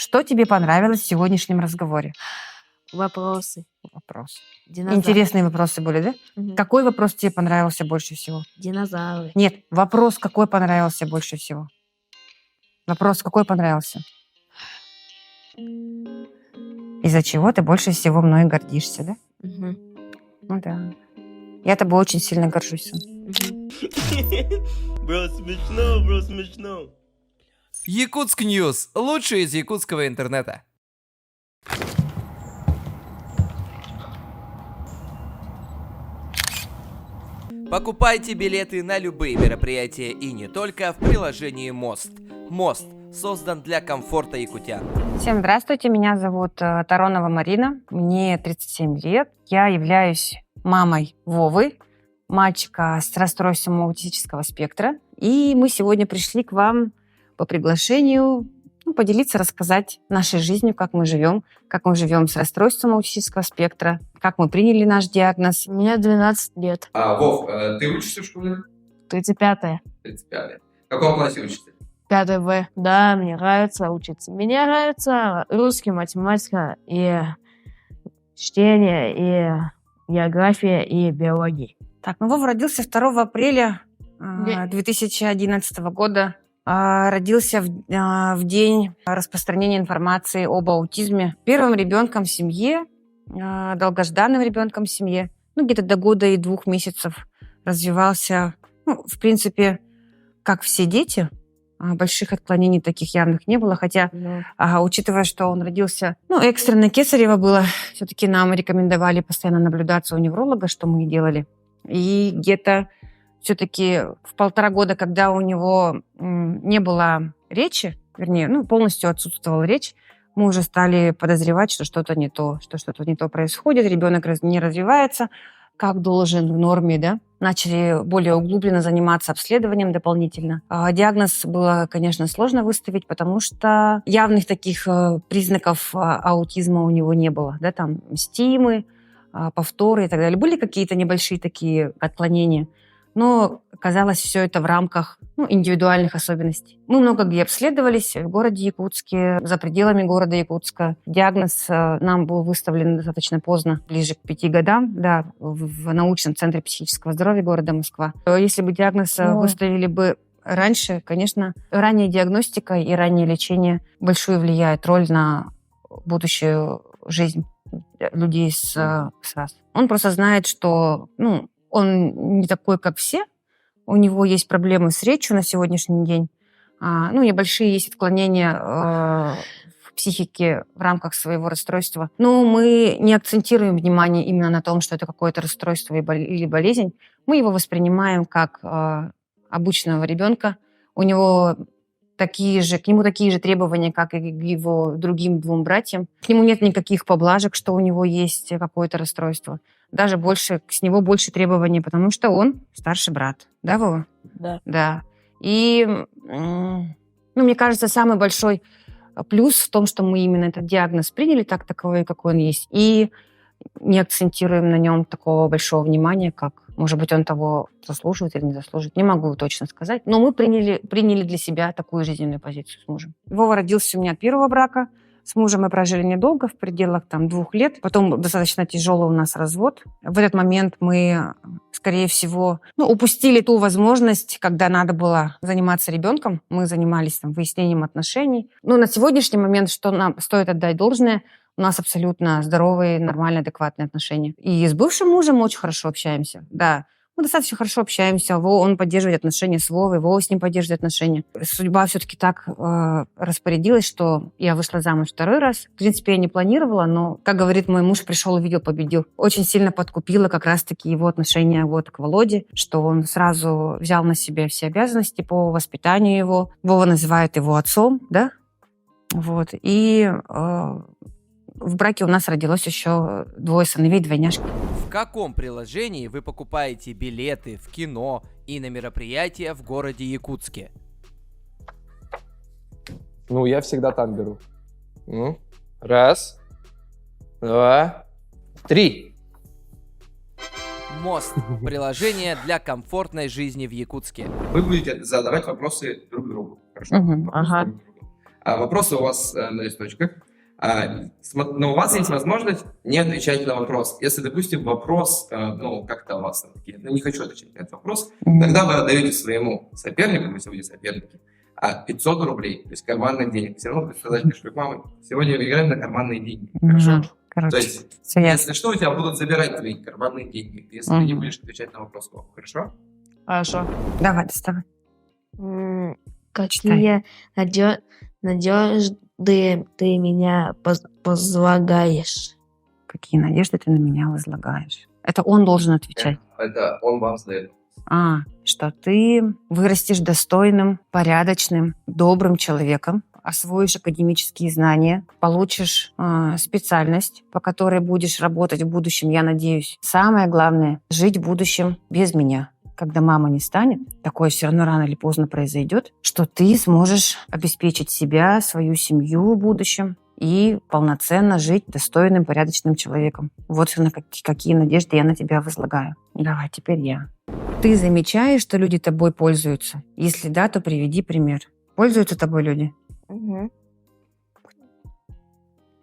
Что тебе понравилось в сегодняшнем разговоре? Вопросы. Вопрос. Динозавры. Интересные вопросы были, да? Мгм. Какой вопрос тебе понравился больше всего? Динозавры. Нет, вопрос какой понравился больше всего? Вопрос какой понравился? Из-за чего ты больше всего мной гордишься, да? Мгм. Ну да. Я тобой очень сильно горжусь, сын. Мгм. Бро, смешно. Якутск Ньюс. Лучшее из якутского интернета. Покупайте билеты на любые мероприятия и не только в приложении Мост. Мост создан для комфорта якутян. Всем здравствуйте, меня зовут Таронова Марина, мне 37 лет. Я являюсь мамой Вовы, мальчика с расстройством аутистического спектра. И мы сегодня пришли к вам по приглашению поделиться, рассказать нашей жизнью, как мы живем с расстройством аутистического спектра, как мы приняли наш диагноз. Мне 12 лет. Вов, ты учишься в школе? 35-е. 35. В каком классе учишься? 5 В. Да, мне нравится учиться. Мне нравится русский, математика и чтение, и география, и биология. Так, Вова родился 2 апреля Де- 2011 года. Родился в день распространения информации об аутизме. Первым ребенком в семье, долгожданным ребенком в семье. Где-то до года и 2 месяцев развивался, в принципе, как все дети. Больших отклонений таких явных не было. Хотя, учитывая, что он родился, экстренно кесарево было, все-таки нам рекомендовали постоянно наблюдаться у невролога, что мы и делали. И где-то все-таки в 1,5 года, когда у него не было речи, вернее, полностью отсутствовала речь, мы уже стали подозревать, что что-то не то происходит, ребенок не развивается, как должен, в норме, да. Начали более углубленно заниматься обследованием дополнительно. Диагноз было, конечно, сложно выставить, потому что явных таких признаков аутизма у него не было, да, там стимы, повторы и так далее. Были какие-то небольшие такие отклонения, но оказалось все это в рамках индивидуальных особенностей. Мы много где обследовались в городе Якутске, за пределами города Якутска. Диагноз нам был выставлен достаточно поздно, ближе к 5 годам, да, в научном центре психического здоровья города Москва. Если бы диагноз выставили бы раньше, конечно, ранняя диагностика и раннее лечение большую влияет роль на будущую жизнь людей с РАС. Он просто знает, что он не такой, как все. У него есть проблемы с речью на сегодняшний день. Небольшие есть отклонения в психике в рамках своего расстройства. Но мы не акцентируем внимание именно на том, что это какое-то расстройство или болезнь. Мы его воспринимаем как обычного ребенка. У него к нему такие же требования, как и к его другим 2 братьям. К нему нет никаких поблажек, что у него есть какое-то расстройство. Даже с него больше требований, потому что он старший брат. Да, Вова? Да. Да. И, мне кажется, самый большой плюс в том, что мы именно этот диагноз приняли таковой, какой он есть, и не акцентируем на нем такого большого внимания, как, может быть, он того заслуживает или не заслуживает. Не могу точно сказать. Но мы приняли для себя такую жизненную позицию с мужем. Вова родился у меня от 1-го брака. С мужем мы прожили недолго, в пределах 2 лет. Потом достаточно тяжелый у нас развод. В этот момент мы, скорее всего, упустили ту возможность, когда надо было заниматься ребенком. Мы занимались выяснением отношений. На сегодняшний момент, что нам стоит отдать должное, у нас абсолютно здоровые, нормальные, адекватные отношения. И с бывшим мужем мы очень хорошо общаемся. Да, мы достаточно хорошо общаемся. Он поддерживает отношения с Вовой, Вова с ним поддерживает отношения. Судьба все-таки так распорядилась, что я вышла замуж 2-й раз. В принципе, я не планировала, но, как говорит мой муж, пришел, увидел, победил. Очень сильно подкупило как раз-таки его отношение к Володе, что он сразу взял на себя все обязанности по воспитанию его. Вова называет его отцом, да? И в браке у нас родилось еще 2 сыновей, двойняшки. В каком приложении вы покупаете билеты в кино и на мероприятия в городе Якутске? Я всегда там беру. 1, 2, 3. Мост. Приложение для комфортной жизни в Якутске. Вы будете задавать вопросы друг другу. Хорошо? Мгм. Вопросы Ага. друг другу. Вопросы у вас на листочках. Но у вас есть возможность не отвечать на вопрос. Если, допустим, вопрос, как-то у вас там такие, не хочу отвечать на этот вопрос, тогда вы отдаете своему сопернику, если будете соперники, 500 рублей, то есть карманных денег. Все равно сказать, что мама, сегодня играем на карманные деньги. Хорошо? Короче, То есть, всё ясно. если что, у тебя будут забирать твои карманные деньги, если ты не будешь отвечать на вопрос. Хорошо? Хорошо. Давай, доставай. Какие надежды ты меня возлагаешь? Какие надежды ты на меня возлагаешь? Это он должен отвечать. Это он вам задает. Что ты вырастешь достойным, порядочным, добрым человеком, освоишь академические знания, получишь специальность, по которой будешь работать в будущем, я надеюсь. Самое главное – жить в будущем без меня. Когда мама не станет, такое все равно рано или поздно произойдет, что ты сможешь обеспечить себя, свою семью в будущем и полноценно жить достойным, порядочным человеком. Вот на какие надежды я на тебя возлагаю. Давай, теперь я. Ты замечаешь, что люди тобой пользуются? Если да, то приведи пример. Пользуются тобой люди? Угу.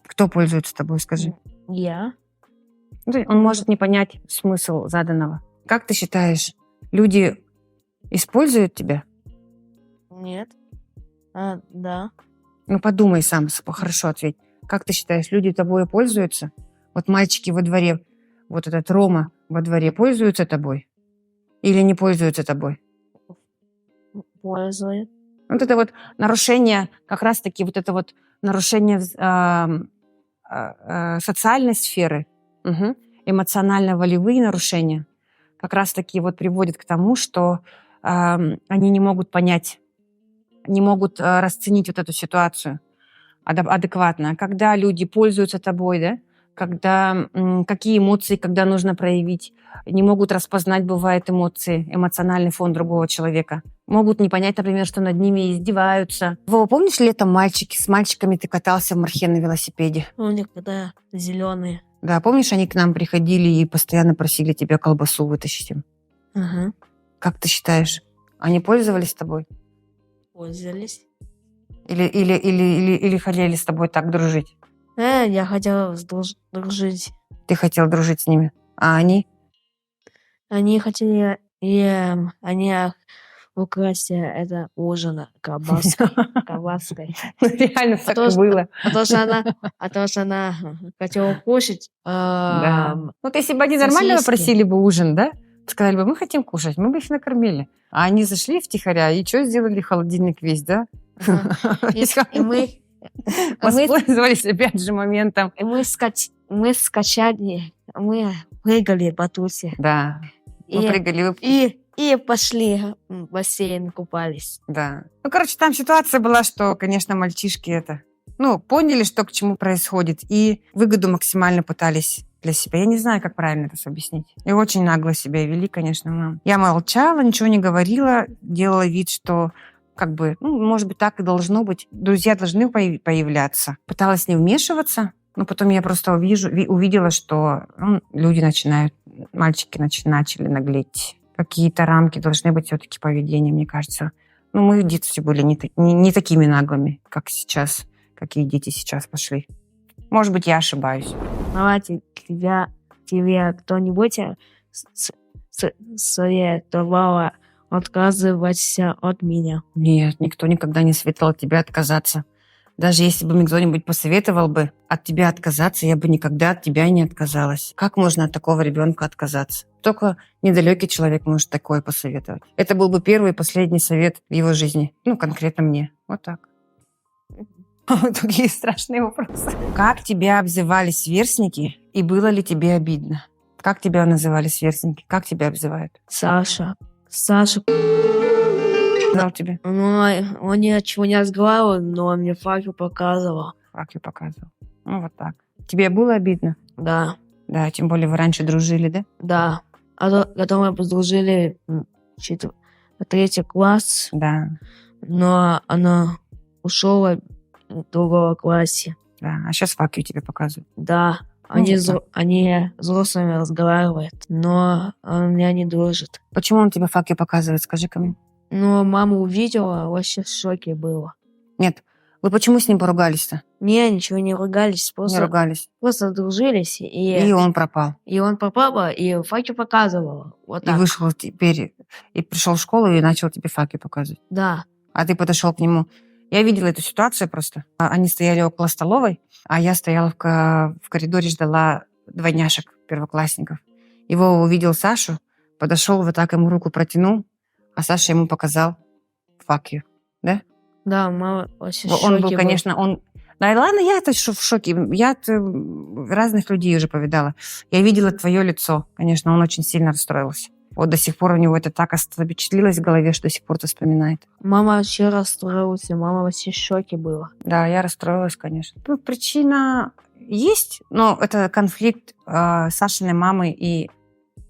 Кто пользуется тобой, скажи? Я. Он может не понять смысл заданного. Как ты считаешь, люди используют тебя? Нет. Да. Подумай сам, хорошо ответь. Как ты считаешь, люди тобой пользуются? Вот мальчики во дворе, вот этот Рома во дворе пользуются тобой? Или не пользуются тобой? Пользует. Вот это вот нарушение, как раз-таки вот это вот нарушение социальной сферы, эмоционально-волевые нарушения, как раз-таки вот приводят к тому, что они не могут понять, не могут расценить вот эту ситуацию адекватно. Когда люди пользуются тобой, да, когда какие эмоции, когда нужно проявить, не могут распознать, бывает, эмоции, эмоциональный фон другого человека. Могут не понять, например, что над ними издеваются. Вова, помнишь, летом с мальчиками ты катался в Мархе на велосипеде? У них когда зеленые. Да, помнишь, они к нам приходили и постоянно просили тебя колбасу вытащить им? Ага. Как ты считаешь, они пользовались тобой? Пользовались. Или хотели с тобой так дружить? Я хотела дружить. Ты хотел дружить с ними, а они? Они хотели, они украсть это ужин колбаской. Реально так то, и было. Потому что она хотела кушать. Да. Вот если бы они нормально сосиски. попросили бы ужин, да? Сказали бы, мы хотим кушать, мы бы их накормили. А они зашли втихаря и что сделали? Холодильник весь, да? И мы Воспользовались опять же моментом. мы скачали, мы прыгали в батуте. Да. Мы прыгали. И пошли в бассейн, купались. Да. Короче, там ситуация была, что, конечно, мальчишки поняли, что к чему происходит, и выгоду максимально пытались для себя. Я не знаю, как правильно это объяснить. И очень нагло себя вели, конечно. Я молчала, ничего не говорила, делала вид, что может быть, так и должно быть. Друзья должны появляться. Пыталась не вмешиваться, но потом я просто увидела, что мальчики начали наглеть. Какие-то рамки должны быть все-таки поведения, мне кажется. Мы в детстве были не такими наглыми, как сейчас, какие дети сейчас пошли. Может быть, я ошибаюсь. Давайте, тебе кто-нибудь советовал отказываться от меня? Нет, никто никогда не советовал от тебя отказаться. Даже если бы мне кто-нибудь посоветовал бы от тебя отказаться, я бы никогда от тебя не отказалась. Как можно от такого ребенка отказаться? Только недалекий человек может такое посоветовать. Это был бы первый и последний совет в его жизни. Конкретно мне. Вот так. Такие страшные вопросы. Как тебя обзывали сверстники и было ли тебе обидно? Как тебя называли сверстники? Как тебя обзывают? Саша Сказал тебе. он ничего не разговаривал, но он мне факел показывал. Факел показывал. Вот так. Тебе было обидно? Да. Да, тем более вы раньше дружили, да? Да. Потом мы подружили в 3 класс, Да. но она ушла в другом классе. Да. А сейчас факел тебе показывают. Да. Они взрослыми разговаривают, но он меня не дружит. Почему он тебе факел показывает? Скажи-ка мне. Но мама увидела, вообще в шоке была. Нет, Вы почему с ним поругались-то? Не, ничего не ругались, Не просто, ругались. просто дружились. И он пропал. И он пропал, и факи показывал. Вот И так. вышел теперь, и пришел в школу и начал тебе факи показывать. Да. А ты подошел к нему. Я видела эту ситуацию просто. Они стояли около столовой, а я стояла в коридоре, ждала двойняшек, первоклассников. Его увидел Сашу, подошел, вот так ему руку протянул, а Саша ему показал fuck you. Да? Да, мама вообще в Он был, шоке конечно, он... Да и ладно, я-то в шоке. Я разных людей уже повидала. Я видела твое лицо. Конечно, он очень сильно расстроился. Вот до сих пор у него это так запечатлилось в голове, что до сих пор это вспоминает. Мама вообще расстроилась, мама вообще в шоке была. Да, я расстроилась, конечно. Ну, причина есть, но это конфликт Сашиной мамы и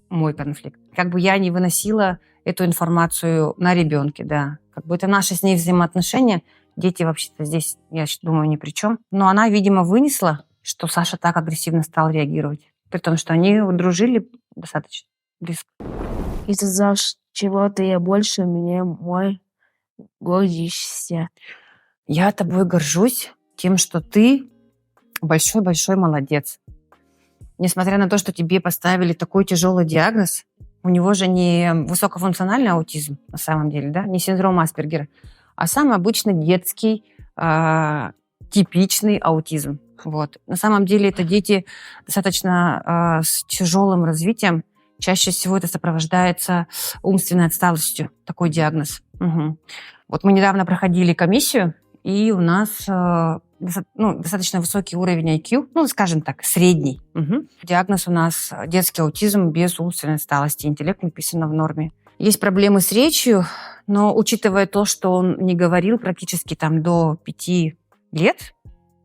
мой конфликт. Как бы я не выносила эту информацию на ребенке, да. Как бы это наши с ней взаимоотношения. Дети вообще-то здесь, я думаю, ни при чем. Но она, видимо, вынесла, что Саша так агрессивно стал реагировать. При том, что они дружили достаточно близко. Из-за чего ты больше меня мой гордишься. Я тобой горжусь тем, что ты большой-большой молодец. Несмотря на то, что тебе поставили такой тяжелый диагноз, у него же не высокофункциональный аутизм, на самом деле, да, не синдром Аспергера, а самый обычный детский, типичный аутизм. Вот. На самом деле это дети достаточно с тяжелым развитием. Чаще всего это сопровождается умственной отсталостью, такой диагноз. Угу. Вот мы недавно проходили комиссию, и у нас достаточно высокий уровень IQ, ну, скажем так, средний. Угу. Диагноз у нас детский аутизм без умственной отсталости, интеллект написано в норме. Есть проблемы с речью, но учитывая то, что он не говорил практически там до 5 лет,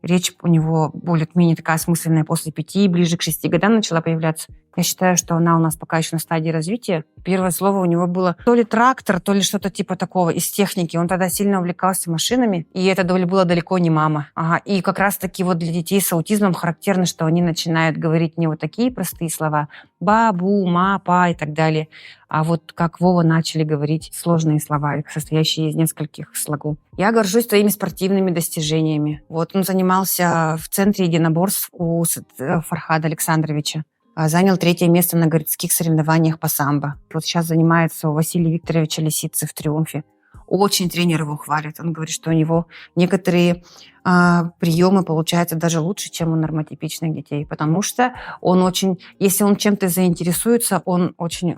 речь у него более-менее такая осмысленная после 5, ближе к 6 годам начала появляться. Я считаю, что она у нас пока еще на стадии развития. Первое слово у него было то ли трактор, то ли что-то типа такого из техники. Он тогда сильно увлекался машинами, и это было далеко не мама. Ага. И как раз-таки вот для детей с аутизмом характерно, что они начинают говорить не вот такие простые слова «бабу», «ма», «па» и так далее, а вот как Вова начали говорить сложные слова, состоящие из нескольких слогов. Я горжусь твоими спортивными достижениями. Вот он занимался в центре единоборств у Фархада Александровича. Занял 3 место на городских соревнованиях по самбо. Вот сейчас занимается у Василия Викторовича Лисицы в «Триумфе». Очень тренер его хвалит. Он говорит, что у него некоторые приемы получаются даже лучше, чем у нормотипичных детей, потому что он очень, если он чем-то заинтересуется, он очень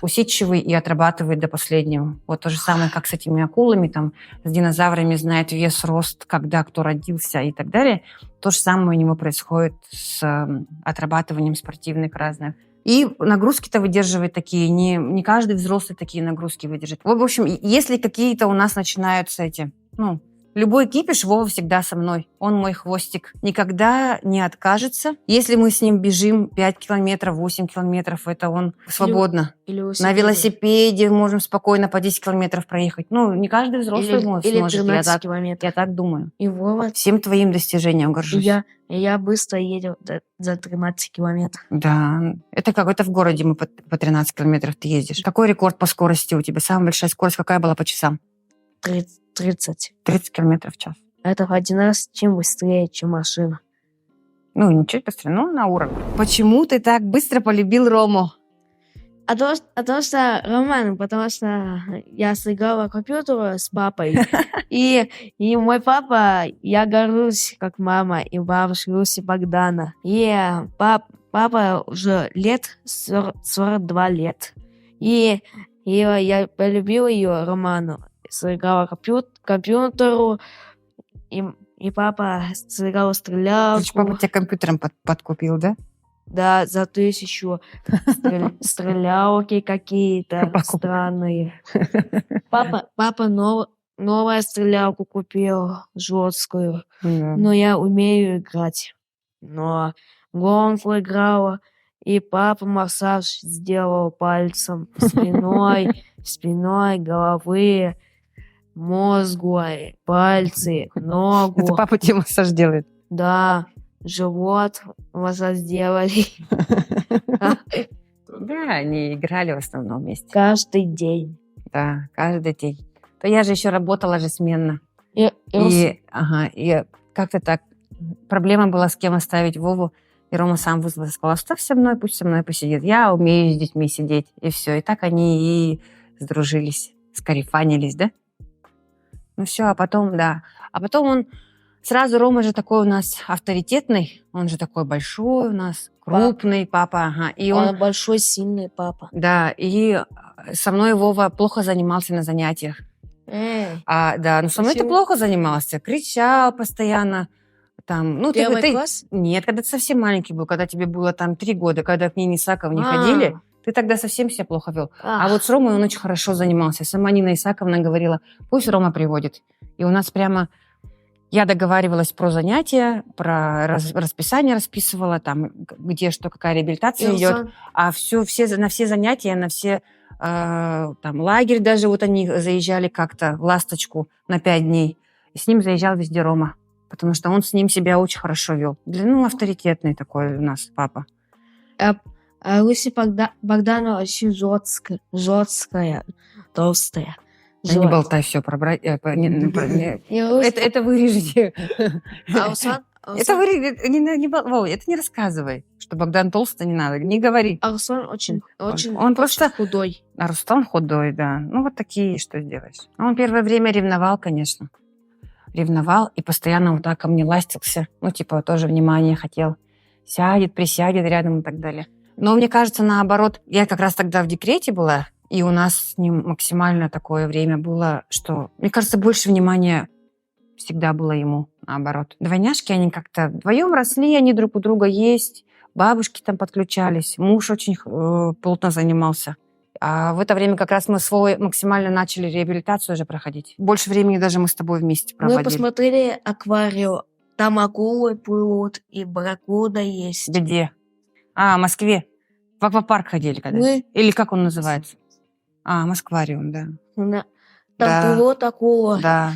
усидчивый и отрабатывает до последнего. Вот то же самое, как с этими акулами, там, с динозаврами, знает вес, рост, когда кто родился и так далее. То же самое у него происходит с отрабатыванием спортивных разных. И нагрузки-то выдерживает такие, не каждый взрослый такие нагрузки выдержит. В общем, если какие-то у нас начинаются эти, любой кипиш, Вова всегда со мной. Он мой хвостик. Никогда не откажется. Если мы с ним бежим 5 километров, 8 километров, это он свободно. На велосипеде можем спокойно по 10 километров проехать. Не каждый взрослый сможет. Или 13 километров. Я так думаю. И Вова... Всем твоим достижениям горжусь. Я быстро еду за 13 километров. Да. Это в городе мы по 13 километров ты ездишь. Какой рекорд по скорости у тебя? Самая большая скорость какая была по часам? 30. 30 километров в час. Это в 1 раз чем быстрее, чем машина. Ничуть быстрее, на уровне. Почему ты так быстро полюбил Рому? Потому что, Роман, потому что я сыграла в компьютер с папой. И мой папа, я горжусь, как мама и бабушка Руси Богдана. И папа уже 42 лет. И я полюбила ее, Роману. Сыграла компьютеру, и папа сыграл стрелялку. Папа тебя компьютером подкупил, да? Да, за 1000 стрелялки какие-то странные. Папа новую стрелялку купил, жесткую. Но я умею играть. Но гонку играла, и папа массаж сделал пальцем, спиной, головы, мозгу, пальцы, ногу. Это папа тебе массаж делает? Да, живот массаж сделали. Да, они играли в основном вместе. Каждый день. Да, каждый день. То я же еще работала сменно. И как-то так. Проблема была, с кем оставить Вову. И Рома сам вызвал и сказал: оставь со мной, пусть со мной посидит. Я умею с детьми сидеть. И все. И так они и сдружились, скарифанились, да? Ну все, а потом, да. А потом он... Сразу Рома же такой у нас авторитетный. Он же такой большой у нас, крупный папа. Ага. И Он большой, сильный папа. Да, и со мной Вова плохо занимался на занятиях. Да, но со мной ты Почему? плохо занимался. Кричал постоянно. Там, ну, Первый ты... класс? Нет, когда ты совсем маленький был, когда тебе было там 3 года, когда к Нине Исаковне ходили, ты тогда совсем себя плохо вел. А вот с Ромой он очень хорошо занимался. Сама Нина Исаковна говорила: пусть Рома приводит. И у нас прямо... Я договаривалась про занятия, про расписание расписывала, там, где что, какая реабилитация идет. А на все занятия, на все там лагерь даже, вот они заезжали как-то в «Ласточку» на 5 дней. И с ним заезжал везде Рома, потому что он с ним себя очень хорошо вел. Ну, авторитетный такой у нас папа. А Руси Богданова очень жесткая, толстая. Да не болтай все про братья. Это вырежете. А Руслан? Это вырежете. Вова, это не рассказывай, что Богдан толстый, не надо. Не говори. А Руслан очень Он просто худой. А Рустам худой, да. Ну, вот такие, что сделаешь. Он первое время ревновал, конечно. Ревновал и постоянно вот так ко мне ластился. Ну, типа, тоже внимание хотел. Сядет, присядет рядом и так далее. Но мне кажется, наоборот, я как раз тогда в декрете была, и у нас с ним максимально такое время было, что, мне кажется, больше внимания всегда было ему, наоборот. Двойняшки, они как-то вдвоем росли, они друг у друга есть, бабушки там подключались, муж очень плотно занимался. А в это время как раз мы с Вовой максимально начали реабилитацию уже проходить. Больше времени даже мы с тобой вместе проводили. Мы посмотрели аквариум, там акулы плывут, и барракуда есть. Где? В Москве. В аквапарк ходили когда? Мы... Или как он называется? Москвариум, да. Там Да. плывут акула. Да.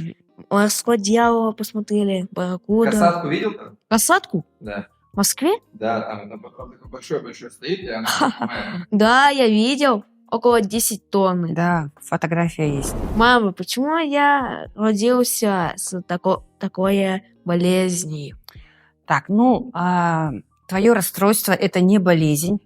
Морского дьявола посмотрели, барракуда. Касатку видел там? Касатку? Да. В Москве? Да, там такой большой-большой стоит, и она понимает. Да, я видел. Около 10 тонн. Да, фотография есть. Мама, почему я родился с такой болезнью? Так, твое расстройство – это не болезнь.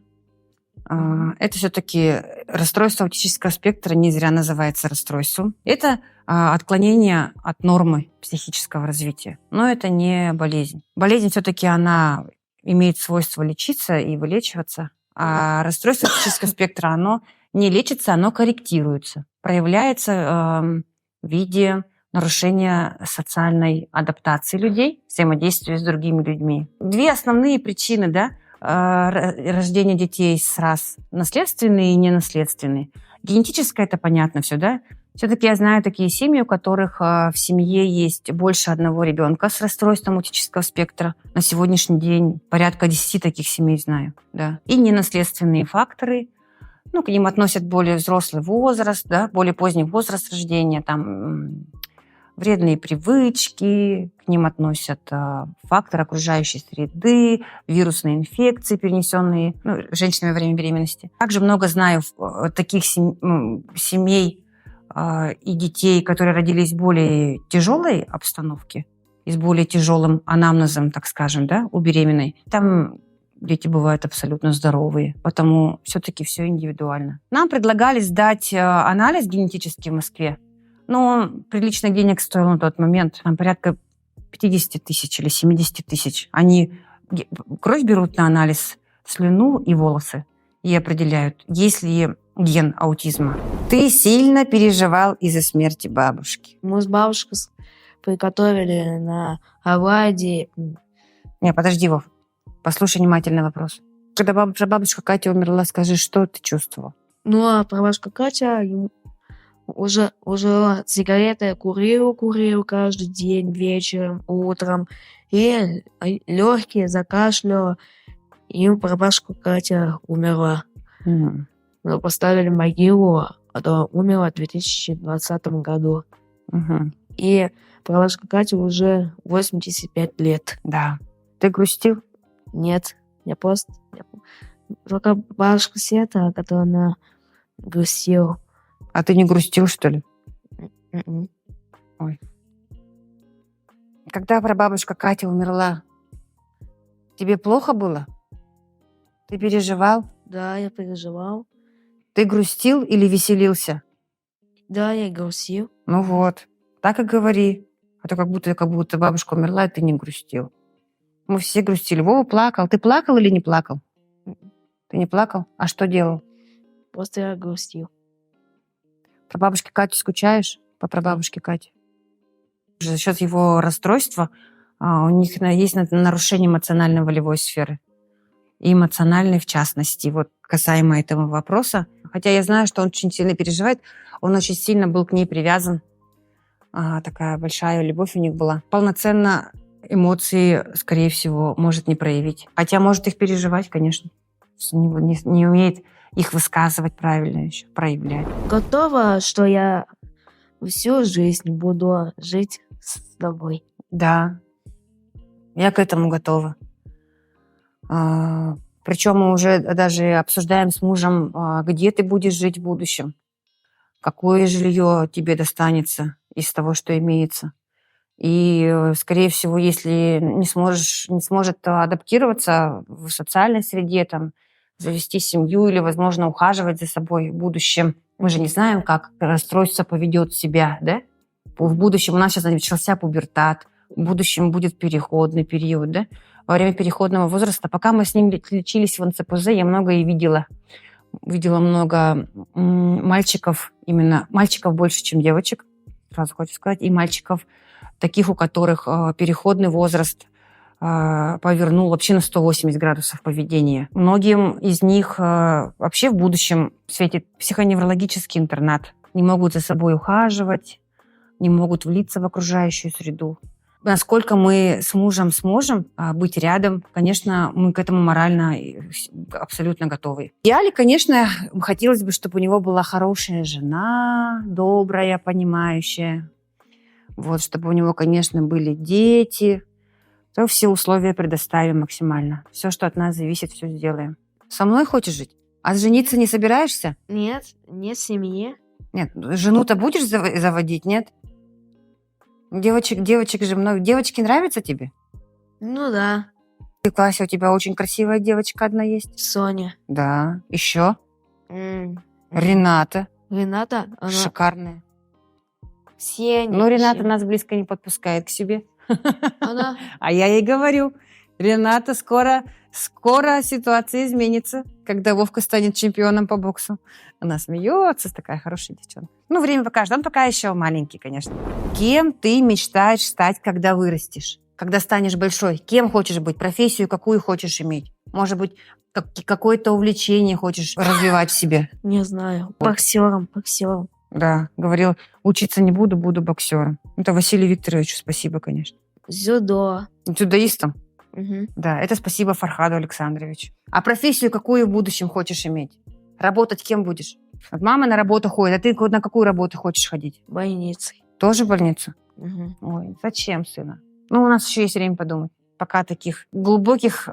Это все-таки расстройство аутического спектра, не зря называется расстройством. Это отклонение от нормы психического развития. Но это не болезнь. Болезнь все-таки она имеет свойство лечиться и вылечиваться. А расстройство аутического спектра, оно не лечится, оно корректируется. Проявляется в виде нарушения социальной адаптации людей, взаимодействия с другими людьми. 2 основные причины, рождения детей с раз: наследственные и ненаследственные. Генетическое — это понятно все, да? Все-таки я знаю такие семьи, у которых в семье есть больше одного ребенка с расстройством аутического спектра. На сегодняшний день порядка 10 таких семей знаю, да. И ненаследственные факторы. К ним относят более взрослый возраст, да, более поздний возраст рождения, там вредные привычки, к ним относят факторы окружающей среды, вирусные инфекции, перенесенные женщинами во время беременности. Также много знаю таких семей и детей, которые родились в более тяжелой обстановке и с более тяжелым анамнезом, так скажем, да, у беременной. Там дети бывают абсолютно здоровые, потому все-таки все индивидуально. Нам предлагали сдать анализ генетический в Москве, но он приличных денег стоил на тот момент, там порядка 50 тысяч или 70 тысяч. Они кровь берут на анализ, слюну и волосы и определяют, есть ли ген аутизма. Ты сильно переживал из-за смерти бабушки. Мы с бабушкой приготовили на оладьи. Не, подожди, Вов. Послушай внимательно вопрос. Когда бабушка Катя умерла, скажи, что ты чувствовал? А бабушка Катя уже сигареты курил каждый день, вечером, утром. И легкие закашляла. И бабушка Катя умерла. Угу. Мы поставили могилу, она умерла в 2020 году. Угу. И бабушка Катя уже 85 лет. Да. Ты грустил? Нет, я просто... Только бабушка Света, которая она грустила. А ты не грустил, что ли? М-м. Ой. Когда прабабушка Катя умерла, тебе плохо было? Ты переживал? Да, я переживал. Ты грустил или веселился? Да, я грустил. Ну вот, так и говори. А то как будто бабушка умерла, и ты не грустил. Мы все грустили. Вова плакал. Ты плакал или не плакал? Ты не плакал? А что делал? Просто я грустил. Про бабушки Кати скучаешь? По прабабушке Кате? За счет его расстройства у них есть нарушение эмоционально-волевой сферы. И эмоциональной в частности. Вот касаемо этого вопроса. Хотя я знаю, что он очень сильно переживает. Он очень сильно был к ней привязан. Такая большая любовь у них была. Полноценно эмоции, скорее всего, может не проявить. Хотя может их переживать, конечно. Не умеет их высказывать правильно еще, проявлять. Готова, что я всю жизнь буду жить с тобой. Да, я к этому готова. Причем мы уже даже обсуждаем с мужем, где ты будешь жить в будущем, какое жилье тебе достанется из того, что имеется. И, скорее всего, если не сможет адаптироваться в социальной среде, там, завести семью или, возможно, ухаживать за собой в будущем, мы же не знаем, как расстройство поведет себя, да? В будущем у нас сейчас начался пубертат, в будущем будет переходный период, да? Во время переходного возраста, пока мы с ним лечились в НЦПЗ, я многое видела. Видела много мальчиков, именно мальчиков больше, чем девочек, сразу хочу сказать, и мальчиков, таких, у которых переходный возраст повернул вообще на 180 градусов поведения. Многим из них вообще в будущем светит психоневрологический интернат. Не могут за собой ухаживать, не могут влиться в окружающую среду. Насколько мы с мужем сможем быть рядом, конечно, мы к этому морально абсолютно готовы. В идеале, конечно, хотелось бы, чтобы у него была хорошая жена, добрая, понимающая. Вот, чтобы у него, конечно, были дети. То все условия предоставим максимально. Все, что от нас зависит, все сделаем. Со мной хочешь жить? А жениться не собираешься? Нет, нет семьи. Нет, жену-то будешь заводить, нет? Девочек же много. Девочки нравятся тебе? Ну да, В классе у тебя очень красивая девочка одна есть. Соня. Да. Еще? М, Рената. Рената, она... Шикарная. Все Но Рената нас близко не подпускает к себе. Она... А я ей говорю, Рената, скоро ситуация изменится, когда Вовка станет чемпионом по боксу. Она смеется, такая хорошая девчонка. Ну, время покажет. Он пока еще маленький, конечно. Кем ты мечтаешь стать, когда вырастешь? Когда станешь большой? Кем хочешь быть? Профессию какую хочешь иметь? Может быть, какое-то увлечение хочешь развивать в себе? Не знаю. Боксером. Да, говорил, учиться не буду, буду боксером. Это Василию Викторовичу спасибо, конечно. Дзюдо. Дзюдоистом? Мгм. Да, это спасибо Фархаду Александровичу. А профессию какую в будущем хочешь иметь? Работать кем будешь? Вот мама на работу ходит, а ты на какую работу хочешь ходить? Больницей. Тоже в больницу? Мгм. Ой, зачем, сына? Ну, у нас еще есть время подумать. Пока таких глубоких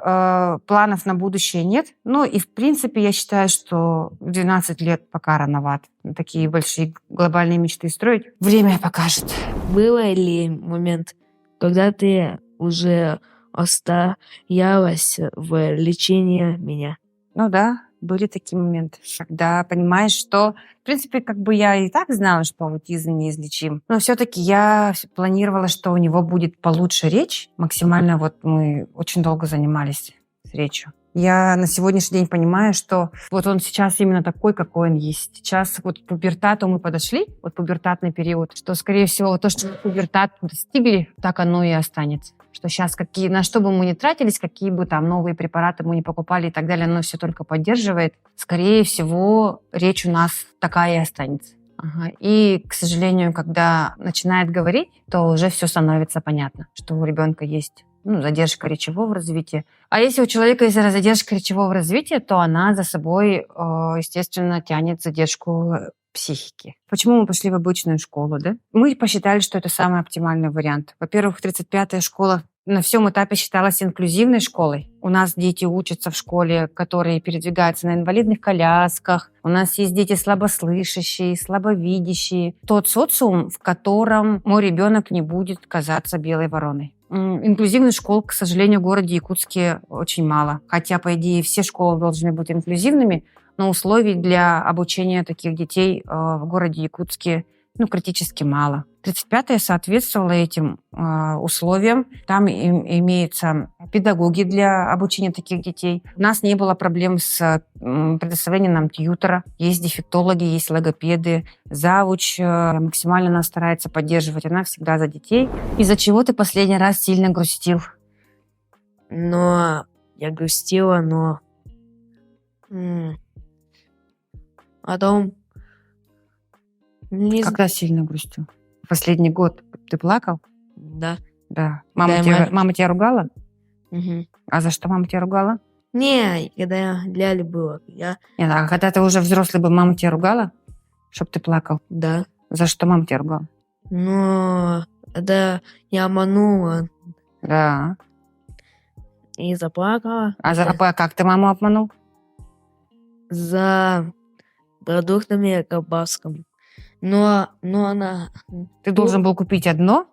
планов на будущее нет. Ну, и в принципе, я считаю, что в 12 лет пока рановато такие большие глобальные мечты строить. Время покажет. Был ли момент, когда ты уже остоялась в лечении меня? Ну да, были такие моменты, когда понимаешь, что, в принципе, как бы я и так знала, что аутизм неизлечим, но все-таки я планировала, что у него будет получше речь. Максимально вот мы очень долго занимались с речью. Я на сегодняшний день понимаю, что вот он сейчас именно такой, какой он есть. Сейчас вот к пубертату мы подошли, вот пубертатный период, что, скорее всего, то, что мы пубертат достигли, так оно и останется. Что сейчас на что бы мы ни тратились, какие бы там новые препараты мы не покупали и так далее, оно все только поддерживает. Скорее всего, речь у нас такая и останется. Ага. И, к сожалению, когда начинает говорить, то уже все становится понятно, что у ребенка есть задержка речевого развития. А если у человека есть задержка речевого развития, то она за собой, естественно, тянет задержку психики. Почему мы пошли в обычную школу, да? Мы посчитали, что это самый оптимальный вариант. Во-первых, 35-я школа на всем этапе считалась инклюзивной школой. У нас дети учатся в школе, которые передвигаются на инвалидных колясках. У нас есть дети слабослышащие, слабовидящие. Тот социум, в котором мой ребенок не будет казаться белой вороной. Инклюзивных школ, к сожалению, в городе Якутске очень мало. Хотя, по идее, все школы должны быть инклюзивными, но условий для обучения таких детей в городе Якутске критически мало. 35-е соответствовало этим условиям. Там имеются педагоги для обучения таких детей. У нас не было проблем с предоставлением нам тьютера. Есть дефектологи, есть логопеды. Завуч максимально нас старается поддерживать. Она всегда за детей. Из-за чего ты последний раз сильно грустил? Но я грустила, но... Потом... Не Когда сильно грустил? Последний год ты плакал? Да. Да. Да, Мама тебя ругала? Мгм. А за что мама тебя ругала? Не, когда я ляля была, я... Нет, а когда ты уже взрослый был, мама тебя ругала? Чтоб ты плакал? Да. За что мама тебя ругала? Но когда я обманула Да. и заплакала Как ты маму обманул? за продуктами колбасками. Но она Ты должен был купить одно,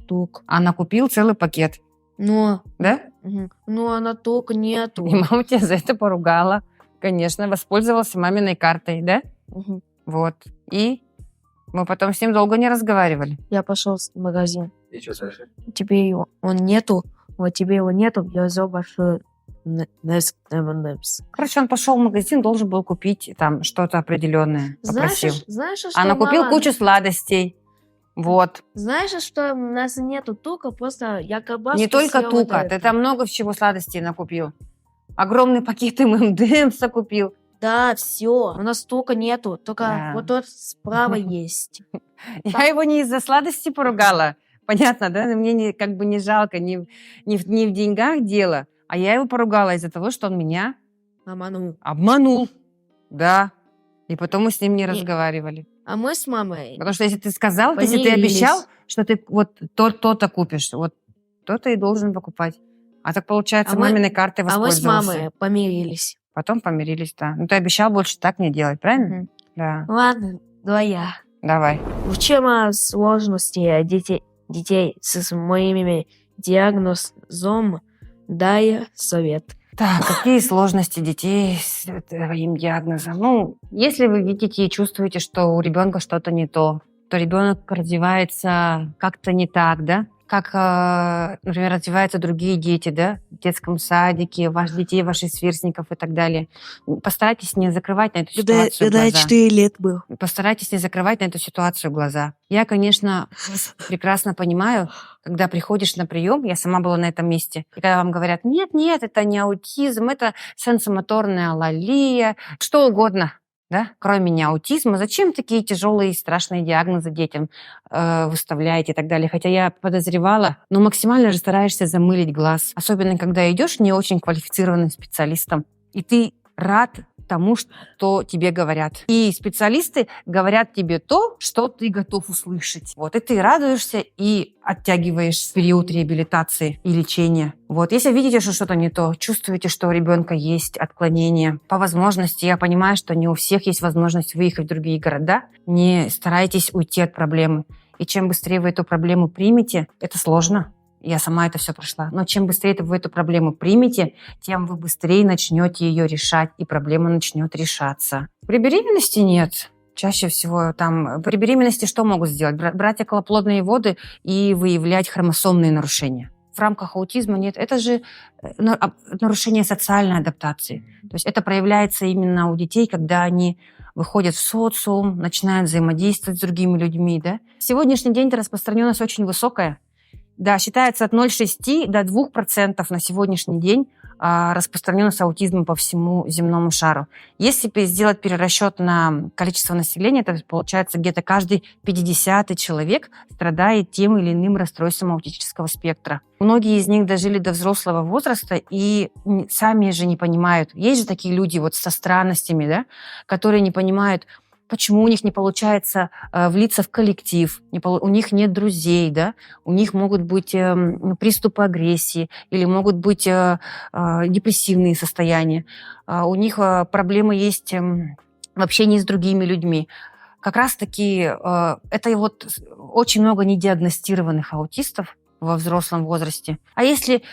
тук. а она купил целый пакет. Но Да? она тук нету. И мама тебя за это поругала. Конечно, воспользовался маминой картой, да? Мгм. Вот. И мы потом с ним долго не разговаривали. Я пошел в магазин. И что дальше? Тебе его он нету, вот тебе его нету, я взял большой M&M's. Короче, он пошел в магазин, должен был купить там что-то определенное. Попросил. Знаешь, что Она купил мама- кучу сладостей. Вот. Знаешь, что у нас нету тука, просто я колбаску Не только съела тука, вот ты это. там много чего сладостей накупил. Огромный пакет ММДМСа купил. Да, все. У нас тука нету, только Да. вот тот справа есть. Я его не из-за сладости поругала. Понятно, да? Мне не жалко, не в деньгах дело. А я его поругала из-за того, что он меня Обманул. обманул. Да. И потом мы с ним не И- разговаривали. А мы с мамой Потому что если ты сказал, если ты помирились. обещал, что ты вот то-то купишь, вот то-то и должен покупать. А так получается, А мы- маминой картой А мы с воспользовался. мамой помирились. Потом помирились, да. Ну, ты обещал больше так не делать, правильно? Мгм. Да. Ладно, я. Давай. В чем сложности детей с моими диагнозом? Дай совет. Так, какие сложности детей с твоим диагнозом? Ну, если вы видите и чувствуете, что у ребенка что-то не то ребенок развивается как-то не так, да? Как, например, развиваются другие дети, да, в детском садике, детей, ваших сверстников и так далее. Постарайтесь не закрывать на эту ситуацию глаза. 4 лет был. Постарайтесь не закрывать на эту ситуацию глаза. Я, конечно, прекрасно понимаю, когда приходишь на прием, я сама была на этом месте, и когда вам говорят, нет, это не аутизм, это сенсомоторная алалия, что угодно, да, кроме не аутизма. Зачем такие тяжелые и страшные диагнозы детям выставляете и так далее? Хотя я подозревала, но максимально же стараешься замылить глаз. Особенно, когда идешь не очень квалифицированным специалистом, и ты рад тому, что тебе говорят. И специалисты говорят тебе то, что ты готов услышать. Вот, и ты радуешься и оттягиваешь период реабилитации и лечения. Вот, если видите, что что-то не то, чувствуете, что у ребенка есть отклонение, по возможности, я понимаю, что не у всех есть возможность выехать в другие города, не старайтесь уйти от проблемы. И чем быстрее вы эту проблему примете, это сложно. Я сама это все прошла. Но чем быстрее вы эту проблему примете, тем вы быстрее начнете ее решать, и проблема начнет решаться. При беременности нет. Чаще всего там... При беременности что могут сделать? Брать околоплодные воды и выявлять хромосомные нарушения. В рамках аутизма нет. Это же нарушение социальной адаптации. То есть это проявляется именно у детей, когда они выходят в социум, начинают взаимодействовать с другими людьми. Да? В сегодняшний день эта распространенность очень высокая. Да, считается от 0,6 до 2% на сегодняшний день распространенность аутизма по всему земному шару. Если сделать перерасчет на количество населения, то получается где-то каждый 50-й человек страдает тем или иным расстройством аутического спектра. Многие из них дожили до взрослого возраста и сами же не понимают. Есть же такие люди вот со странностями, да, которые не понимают, почему у них не получается влиться в коллектив, у них нет друзей, да, у них могут быть приступы агрессии или могут быть депрессивные состояния, у них проблемы есть в общении с другими людьми. Как раз-таки это вот очень много недиагностированных аутистов во взрослом возрасте. А если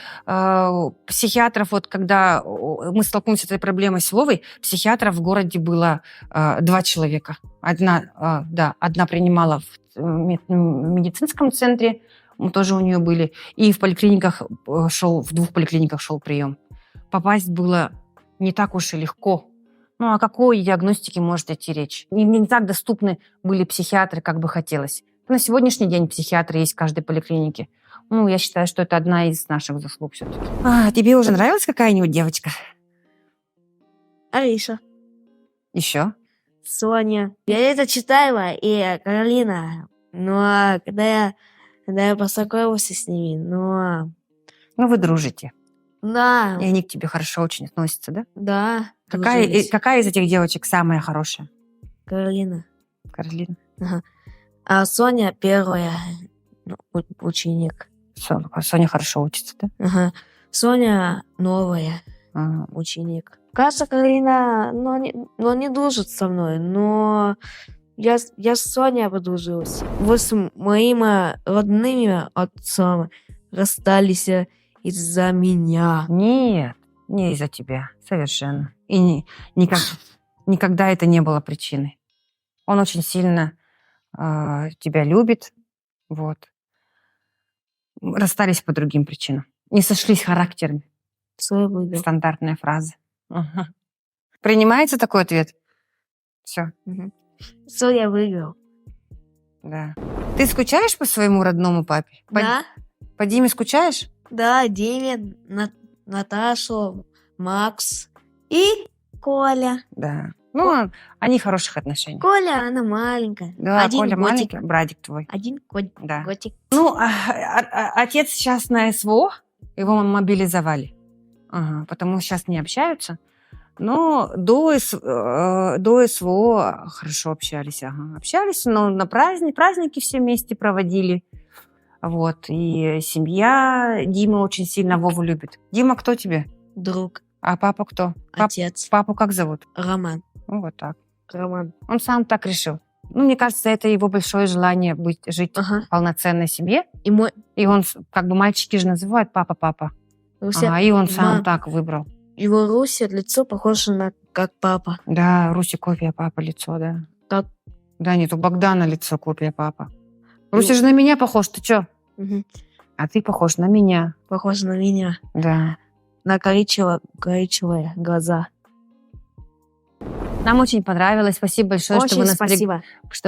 психиатров, вот когда мы столкнулись с этой проблемой с Вовой, психиатров в городе было 2 человека. Одна принимала в медицинском центре, мы тоже у нее были, и в поликлиниках в 2 поликлиниках шел прием. Попасть было не так уж и легко. Ну, о какой диагностике может идти речь? Не так доступны были психиатры, как бы хотелось. На сегодняшний день психиатры есть в каждой поликлинике. Ну, я считаю, что это одна из наших заслуг все-таки. Тебе уже нравилась какая-нибудь девочка? Ариша, Еще? Соня, Виолетта Читаева и Каролина. Но когда я познакомился с ними, Ну, вы дружите. да, И они к тебе хорошо очень относятся, да? да. Какая дружились. из этих девочек самая хорошая? Каролина. Каролина. А Соня первая ученик. Соня хорошо учится, да? Ага. Соня новая Ага. ученик. Кажется, Каролина, не дружит со мной, но я с Соней подружилась. Вы с моими родными отцом расстались из-за меня. Нет, не из-за тебя, совершенно. И никогда это не было причиной. Он очень сильно тебя любит, вот. Расстались по другим причинам. Не сошлись характерами. Свой выиграл. Стандартная фраза. Ага. Принимается такой ответ? Все, Соня выиграл. да. Ты скучаешь по своему родному папе? Да? По Диме скучаешь? Да, Демид, Наташу, Макс и Коля. Да. Ну, они в хороших отношениях. Коля, она маленькая. Да, Один Коля годик. маленький, братик твой. Один Да. годик. Ну, отец сейчас на СВО, его мобилизовали. Ага, потому сейчас не общаются. Но до СВО хорошо общались. Ага. Общались, но на праздники все вместе проводили. Вот. И семья Дима очень сильно Вову любит. Дима кто тебе? Друг, А папа кто? отец, Папу как зовут? Роман. Ну, вот так. Роман. Он сам так решил. Ну, мне кажется, это его большое желание жить Ага. в полноценной семье. И мой И он, как бы, мальчики же называют папа. Руся, И он сам мам. так выбрал. его Руся лицо похоже на как папа. Да, Руси копия папа лицо, да. Так. Да, нет, у Богдана лицо копия папа. Руся же на меня похож, ты чё? Мгм. А ты похож на меня. Похоже на меня. Да. На коричневые глаза. Нам очень понравилось. Спасибо большое, Очень что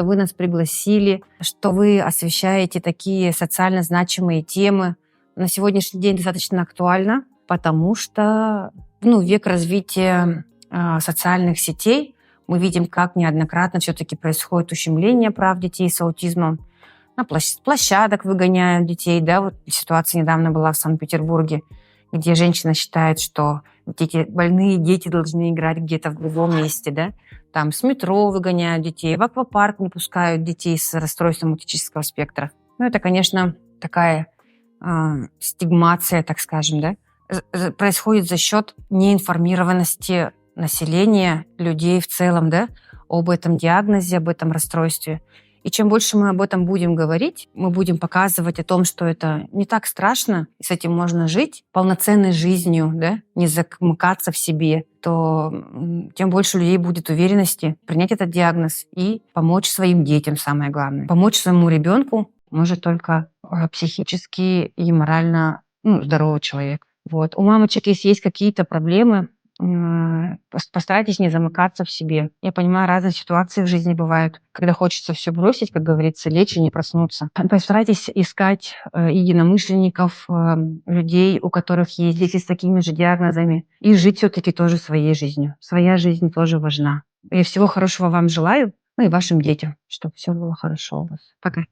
вы нас пригласили, что вы освещаете такие социально значимые темы. На сегодняшний день достаточно актуально, потому что век развития социальных сетей. Мы видим, как неоднократно все-таки происходит ущемление прав детей с аутизмом. На площадок выгоняют детей. Да? Вот ситуация недавно была в Санкт-Петербурге, где женщина считает, что больные дети должны играть где-то в другом месте. Да? Там с метро выгоняют детей, в аквапарк не пускают детей с расстройством аутического спектра. Это, конечно, такая стигмация, так скажем, да? Происходит за счет неинформированности населения, людей в целом, да, об этом диагнозе, об этом расстройстве. И чем больше мы об этом будем говорить, мы будем показывать о том, что это не так страшно, и с этим можно жить полноценной жизнью, да, не замыкаться в себе, то тем больше у людей будет уверенности принять этот диагноз и помочь своим детям, самое главное. Помочь своему ребенку может только психически и морально здоровый человек. Вот. У мамочек, если есть какие-то проблемы, постарайтесь не замыкаться в себе. Я понимаю, разные ситуации в жизни бывают, когда хочется все бросить, как говорится, лечь и не проснуться. Постарайтесь искать единомышленников, людей, у которых есть дети с такими же диагнозами, и жить все-таки тоже своей жизнью. Своя жизнь тоже важна. Я всего хорошего вам желаю, и вашим детям, чтобы все было хорошо у вас. Пока.